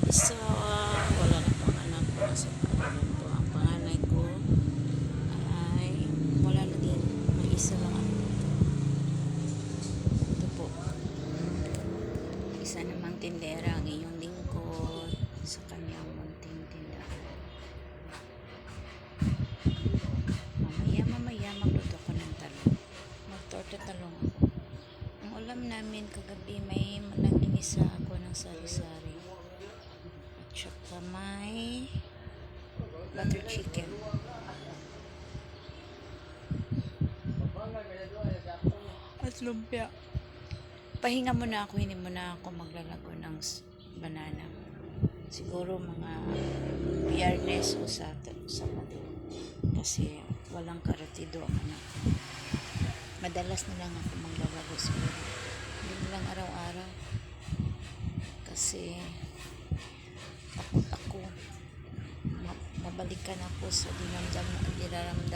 So, wala na pong anak ko kasi parang po ang panganay ko ay wala na din. May isa lang ako. Ito po. Isa namang tindera ang iyong lingkod sa kanyang munting tindahan. Mamaya magluto ko ng talong. Magtorta talong ako. Ang ulam namin kagabi may nag-inisa ako ng sari-sari. At saka may butter chicken. At lumpia. Pahinga muna ako, hindi muna ako maglalago ng banana. Siguro mga Biyernes o Sabado. Kasi walang karatido ang anak. Madalas na lang ako maglalago siguro. Hindi na lang araw-araw. Kasi takot ako mabalikan ako sa dinaramdam